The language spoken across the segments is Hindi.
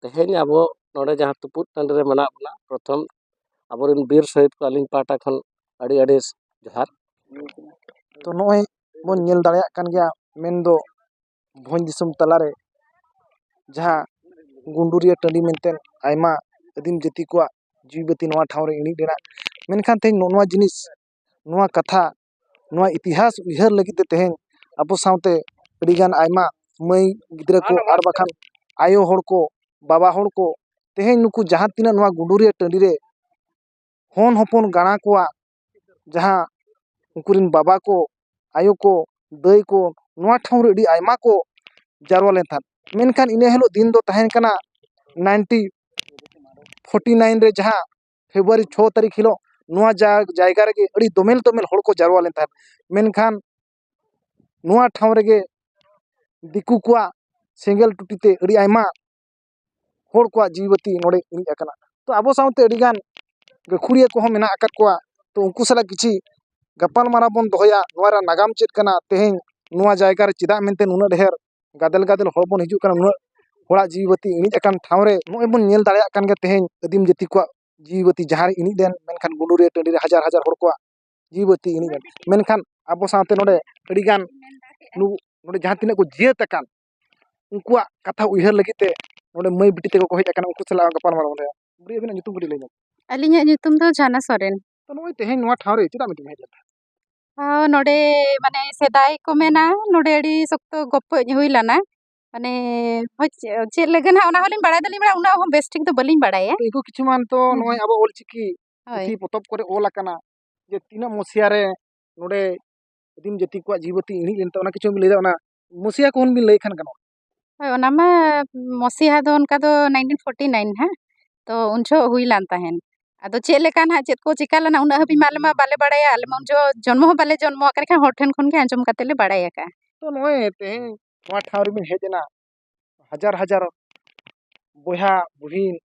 तेहें अब नोड़े जहाँ तुपुद टाँडी रे मेना बना प्रथम अबोरिन बीर शहीद को अलिंग पाटा खन अड़ी अड़ी जोहार। तो नोय बन नेल दाड़ेयाग कान गया मेन दो भोज दिसुम तलारे जहाँ गुंडुरिया टाँडी मेनतेन आयमा आदिम जाति को जीवबती नोआ ठाव रे इणी देना मेनखान तेहें नोआ जिनिस नोआ कथा नोआ इतिहास उयहर लगी ते तेहें अबो सावते अड़ीगान आयमा मई गिद्रा को आर बाखान आयो होड़ को बाबा होड़ को तेहें नुकु जहाँ तिना नोआ गुंडुरिया टाँडी रे होन होपन गाणा कोआ जहाँ उनकुरिन बाबा को आयो को दाई को नोआ ठाव रे अड़ी आयमा को जारवा लेन थान मेनखान इने हेलो दिन दो तहेन कना 1949 रे जहाँ फेब्रुआरी 6 तारीख हिलो नोआ जायगा रे अड़ी दोमेल दोमेल होड़ को जारवा लेन थान मेनखान नोआ ठाव रे दिकु कोआ सेंगल टुटीते अड़ी आयमा होड़ को जीवबती नोडे इणी अकना तो आबो सावते अड़ीगान गखुड़िया को मेना आकाद कोआ तो उनको सला किछि गपाल मारा बन दोहया नोरा नागाम चेद कना तेहें नोआ जायगा रे चिदा मेनते नुना ढेर गादल गादल होड़ बन हिजु कना नुना होड़ा जीवबती इणी अकान ठाव रे नोय बन नेल दाड़ेयाग कान गे तेहें आदिम जाति को जीवबती जहाँ रे इणी देन मेनखान गुंडुरिया टाँडी रे हजार हजार होड़ को जीवबती इणी देन मेनखान आबो सावते नोडे अड़ीगान नोडे जहाँ तिना को जियत अकान उनकुआ कथा उयहर लगी ते नोडे मई बिटी ते को हेज अकान उनको सला गपाल मारा बन बुरी अबिना nyutum कटी लैना अलिंग nyutum दो जाना सोरेन तो नोय तेहें नोआ ठाव रे चिदा मिटिम हेज नोडे माने सेदाई को मेना नोडे अड़ी सख्तो गप्प हुई लाना माने चेद लगन हा ओना होलिन बाड़ाय दलिन बड़ा उना हो बेस ठीक तो बलिन बाड़ाया तो इको किछुमान तो नोय अब ओलचिकी पुथी पोतब करे ओल अकाना जे तीना मसिया रे नोडे आदिम जाति को जीवबती इणी लेनता ओना किछु लैदा ओना मसिया कोन बिन लay खान गनो ओना मा मसिहा दो उनका दो 1949 है तो उनछो हुई लान ताहेन आदो चेद लेकान हा चेद को चिका लाना उना हबी माले मा बाले बाड़ाया आले मा जो जन्म हो बाले जन्म आकर खान होठन खन के आंजम काते ले बाड़ाया का तो नोय तेहें नोआ ठाव रे बिन हेजना हजार हजार बोया बुहिन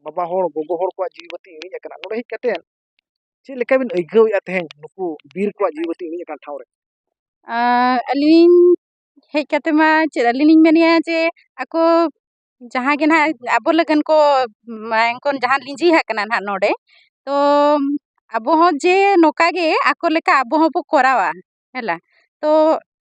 बाबा होड़ गोगो होड़ को जीवबती इणी अकाना नोडे हिज काते चेद लेका बिन अइगौया तेहें नुकु बीर को जीवबती इणी अकान ठाव रे अलिंग हेज काते मा चेद अलिंग मेनिया जे आको जहाँ के ना अब लगन को मायंकोन जहाँ लिंजी हकना ना नोडे तो अब हो जे नोका गे आको लेका अब हो बो कोरावा हैला तो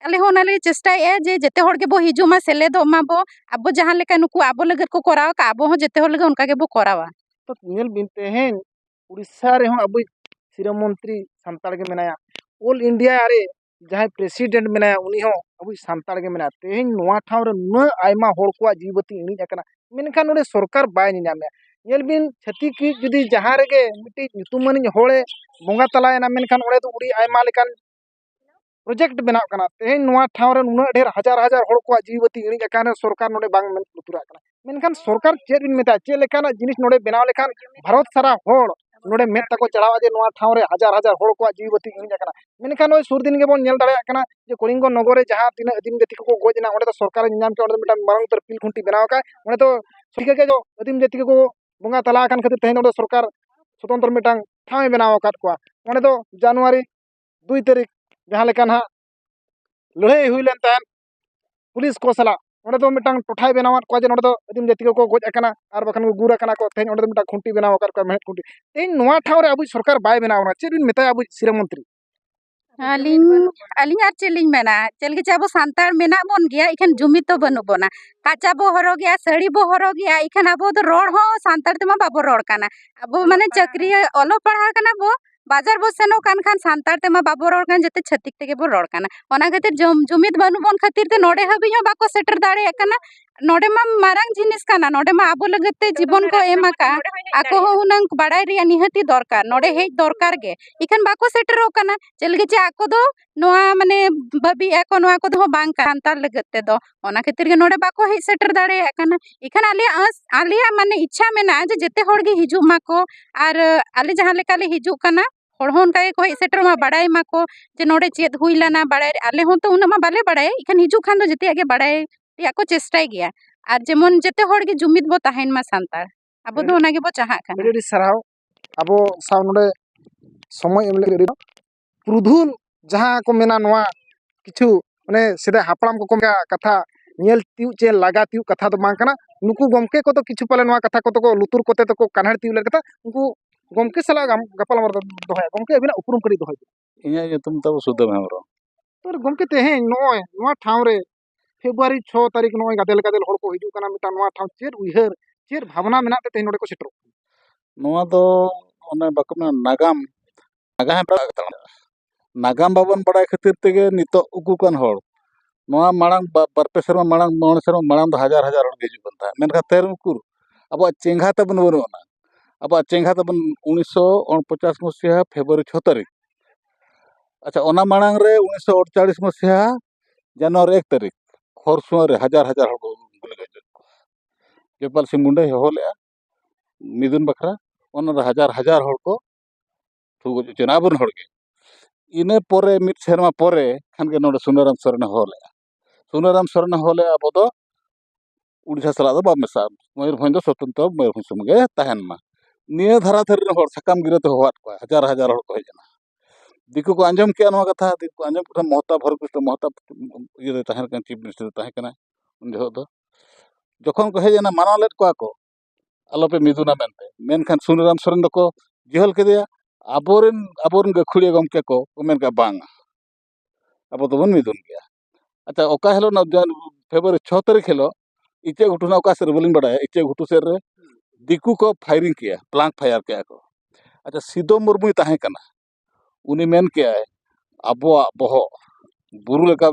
अले हो नाले चेष्टा ए जे जेते होड़ के बो हिजुमा सेले दो मा बो अब जहाँ लेका नुकु अब लगन को कोरावा का अब हो जेते होड़ लगे उनका के बो कोरावा तो नेल बिन तेहें उड़ीसा रे हो अब श्रीराम मंत्री संताड़ के मेनाया ऑल इंडिया रे जहाँ प्रेसिडेंट मेनाया उनी हो अब संताड़ के मेना तेहें नोआ ठाव रे न आयमा होड़ को जीवबती इणी अकना मेनखान नोडे सरकार बाय निनामे नेल बिन छतिक जुदी जहाँ रे गे मिटी nyutumanin होड़े बोंगा तलायना मेनखान ओड़े दो उड़ी आयमा लेकान प्रोजेक्ट बनाव कना तेहें नोआ ठाव रे नुना ढेर हजार हजार होड़ को जीवबती इणी अकान सरकार नोडे बांग मेन लुतुरा कना मेनखान सरकार चेद बिन मेता चेद लेकाना जिनिस नोडे बनाव लेखान भारत सारा होड़ नोडे मेट तको चढ़ावा जे नोआ ठाव रे हजार हजार होड़ को जीवबती इणी अकना मेनखान ओय सुर दिन गे बोन नेल दाड़ेयाग कना जे कलिंग नगर रे जहाँ तिना आदिम जाति को गोजना ओडे तो सरकार नाम के ओडे मिटान मारंग तर पिल खुंटी बनाव का ओडे तो ठीक के जो आदिम जाति को बोंगा तला अकान खातिर तेहें ओडे सरकार स्वतंत्र मिटांग ठाव बनाव काट को ओडे तो जनवरी 2 तारीख जहाँ लेकान हा लड़ाई हुई लेन तान पुलिस को सला ओडे तो मिटांग टोठाय बनावत को जे ओडे तो आदिम जाति को गोज अकना आर बखान को गुर अकना को तेहें ओडे मिटा खुंटी बनाव काट को मेहत खुंटी तेहें नोआ ठाव रे अब सरकार बाय बनावना चेद बिन मेता अब श्रीराम मंत्री अलिंग अलिंग आर चेलिंग मेना चेलगे चाबो सांतार मेना बोन गया इखन जुमित तो बनु बोना काचा बो हरो गया सड़ी बो हरो गया इखन अबो तो रोड हो सांतार तेमा बाबो रोड काना अबो माने चक्री ओलो पढ़ा काना बो बाजार बो सेनो कान खान सांतार तेमा बाबो रोड कान जते छतिक तेगे बो रोड काना ओना खातिर जुमित बनु बोन खातिर ते नोडे हबी हो बाको सेटर दाड़े काना नोडे मा मारांग जिनिस काना नोडे मा आबो लगते जीवन को एमा का आको हो हुनंग बाड़ाय रिया निहति दरकार नोडे हेज दरकार गे इखन बाको सेटर काना चेलगे चे आको दो नोआ माने बबी एको नोआ को दो बांग सांतार लगते दो ओना खातिर गे नोडे बाको हेज सेटर दाड़े काना इखन आलिया माने इच्छा मेना जे जेते होड़ गे हिजु माको आर आले जहाँ लेका ले हिजु काना होड़ होन का को हेज सेटर मा बाड़ाय माको जे नोडे चेद हुई लाना बाड़ाय आले होन तो उना मा बाले बाड़ाय इखन हिजु खान दो जेते आगे बाड़ाय रिया को चेष्टाय गया आर जेमन जेते होड़ गे जुमित बो ताहेन मा सांतार अब दो ओना गे बो चाहा खाना अड़ी सराव अब साव नोडे समय एम लगे पुरुधुल जहाँ को मेना नोआ किछु माने सेदा हापड़ाम को कथा ᱧᱮᱞ ᱛᱤᱭᱩᱜ ᱪᱮ ᱞᱟᱜᱟ ᱛᱤᱭᱩᱜ ᱠᱟᱛᱷᱟ ᱫᱚ ᱵᱟᱝ ᱠᱟᱱᱟ ᱱᱩᱠᱩ ᱜᱚᱢᱠᱮ ᱠᱚᱫᱚ ᱠᱤᱪᱷᱩ ᱯᱟᱞᱮ ᱱᱚᱣᱟ ᱠᱟᱛᱷᱟ ᱠᱚᱫᱚ ᱠᱚ ᱞᱩᱛᱩᱨ ᱠᱚᱛᱮ ᱫᱚᱠᱚ ᱠᱟᱱᱦᱟᱲ ᱛᱤᱭᱩᱜ ᱞᱮᱫ ᱠᱟᱛᱷᱟ ᱩᱱᱠᱩ ᱜᱚᱢᱠᱮ ᱥᱟᱞᱟᱜ ᱜᱟᱯᱟᱞᱢᱟᱨᱟᱣ ᱫᱚᱦᱚᱭᱟ ᱜᱚᱢᱠᱮ ᱟᱵᱤᱱᱟᱜ ᱩᱯᱨᱩᱢ ᱠᱟᱹᱴᱤᱡ ᱫᱚᱦᱚᱭ ᱵᱤᱱ ᱤᱧᱟᱹᱜ ᱧᱩᱛᱩᱢ ᱛᱟᱵᱚ ᱥᱩᱫᱟᱹᱢ ᱦᱮᱢᱵᱨᱚᱢ ᱛᱚ ᱜᱚᱢᱠᱮ ᱛᱮᱦᱮᱧ ᱱᱚᱜᱼᱚᱭ ᱱᱚᱣᱟ ᱴᱷᱟᱶ ᱨᱮ ᱯᱷᱮᱵᱨᱩᱣᱟᱨᱤ 6 ᱛᱟᱹᱨᱤᱠᱷ ᱱᱚᱜᱼᱚᱭ ᱜᱟᱫᱮᱞ ᱜᱟᱫᱮᱞ ᱦᱚᱲ ᱠᱚ ᱦᱤᱡᱩᱜ ᱠᱟᱱᱟ ᱢᱤᱫᱴᱟᱝ ᱱᱚᱣᱟ ᱴᱷᱟᱶ ᱪᱮᱫ ᱩᱭᱦᱟᱹᱨ ᱪᱮᱫ ᱵᱷᱟᱵᱽᱱᱟ ᱢᱮᱱᱟᱜ ᱛᱮ ᱛᱮᱦᱮᱧ ᱱᱚᱰᱮ ᱠᱚ ᱥᱮᱴᱮᱨᱚᱜ ᱠᱟᱱᱟ ᱱᱚᱣᱟ ᱫᱚ ᱚᱱᱮ ᱵᱟᱠᱚ ᱢᱮᱱᱟ ᱱᱟᱜᱟᱢ ᱱᱟᱜᱟᱢ ᱵᱟᱵᱚᱱ ᱵᱟᱲᱟᱭ ᱠᱷᱟᱹᱛᱤᱨ ᱛᱮᱜᱮ ᱱᱤᱛᱚᱜ ᱩᱠᱩ ᱠᱟᱱ ᱦᱚᱲ ᱱᱚᱣᱟ ᱢᱟᱲᱟᱝ ᱵᱟᱨᱯᱮ ᱥᱮᱨᱢᱟ ᱢᱟᱲᱟᱝ 9 ᱥᱮᱨᱢᱟ ᱢᱟᱲᱟᱝ ᱫᱚ ᱦᱟᱡᱟᱨ ᱦᱟᱡᱟर ᱦᱚᱲ ᱜᱮ ᱦᱤᱡᱩᱜ ᱠᱟᱱ ᱛᱟᱦᱮᱸᱫ ᱢᱮᱱᱠᱷᱟᱱ ᱛᱮᱨ ᱩᱠᱩᱨ ᱟᱵᱚᱣᱟᱜ ᱪᱮᱸᱜᱷᱟ ᱛᱟᱵᱚᱱ ᱵᱟᱹᱱᱩᱜᱼᱟ ᱟᱵᱚᱣᱟᱜ ᱪᱮᱸᱜᱷᱟ ᱛᱟᱵᱚᱱ 1949 मसीहा फेब्रुआरी 6 तारीख अच्छा ओना मांग रे 1948 मसीहा जनवरी 1 तारीख खरसुआ रे हजार हजार हड़ को गुली गज जयपाल सिंह मुंडे हो ले मिदुन बखरा ओना हजार हजार हड़ को ठुगो चना बन हड़ के इने पोरे मिट सेरमा पोरे खान के नोडे सुनाराम सरन हो ले सुनाराम सरन हो ले अब दो उड़ीसा सला दो बामेसा मयूरभंज दो स्वतंत्र मयूरभंज सुमगे तहन मा निया धारा धर हड़ सकाम गिरते होवात को हजार हजार हड़ को हेजना दिकु को आंजम के नवा कथा दिकु को आंजम के महता भरकृष्ण महता ये तहन कन चीफ मिनिस्टर तहन कना उन जो दो जखन को हेजना मानव लेट को आलोपे मिदुना मेनते मेनखान सुनाराम सरन दको जेहल केदिया आबोरन गखुड़िया गमके को मेन का बांग अब तो बन मिदुन गया अच्छा ओका हेलो ना फेब्रुआरी 6 तारीख हेलो इचे घुटुना ओका से बलिन बड़ा इचे घुटु से रे दिकु को फायरिंग किया प्लांक फायर किया को अच्छा सिदो मुर्मू तहन कना उनी मेन किया अबो बहो बुरु लेका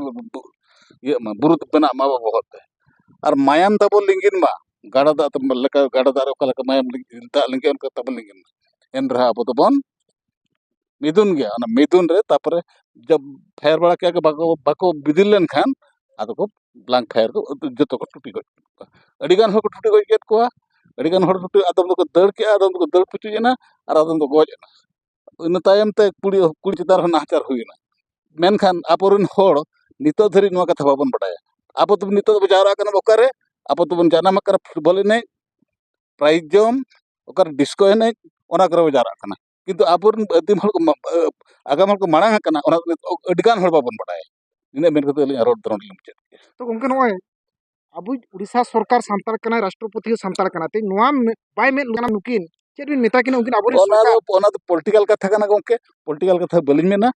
ये बुरु बना मा बहो ते और मायाम तब लिंगिन मा गाड़ा दा लेका गाड़ा दा ओका लेका मायाम दा लिंगिन का तब लिंगिन एन रहा अब तो बन मिदुन गया ना मिदुन रे तापरे जब फायर बड़ा क्या बाको बाको बिदिल लेन खान आदो को ब्लैंक फायर को जतो को टूटी गो अडिगान हो को टूटी गो केत को अडिगान हो टूटी आदम को दड़ के आदम को दड़ पुचु जेना और आदम को गोज इन तायम ते कुड़ी कुड़ी चितार नाचार हुईना मेनखान आपोरन होड़ नितो धरी नवा कथा बाबन बडाया आप तो नितो जावरा कना बकारे आप तो बन जाना मकर फुटबॉल ने प्राइज जम ओकर डिस्को ने ओना करे जावरा कना किंतु आपोरन अदिम हड़ को आगाम हड़ को मांग कना ओना अडिगान हड़ बाबन बडाया इन मेन कते रोड दरन लिमचे तो गमके नोय अब उड़ीसा सरकार सांताल कना राष्ट्रपति सांताल कना ते नोआ बाय में लना नुकिन चेद बिन मेता किन उनकिन आबोरी सरकार ओना तो पॉलिटिकल कथा कना गमके पॉलिटिकल कथा बलिन मेना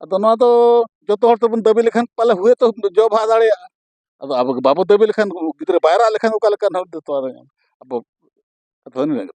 अतो नोआ तो जतो हड़ तो बन दबे लेखन पाले हुए तो जॉब हा दाड़े अब बाबू दबे लेखन गिदरे बायरा लेखन ओका लेखन हड़ तो अब कथा नहीं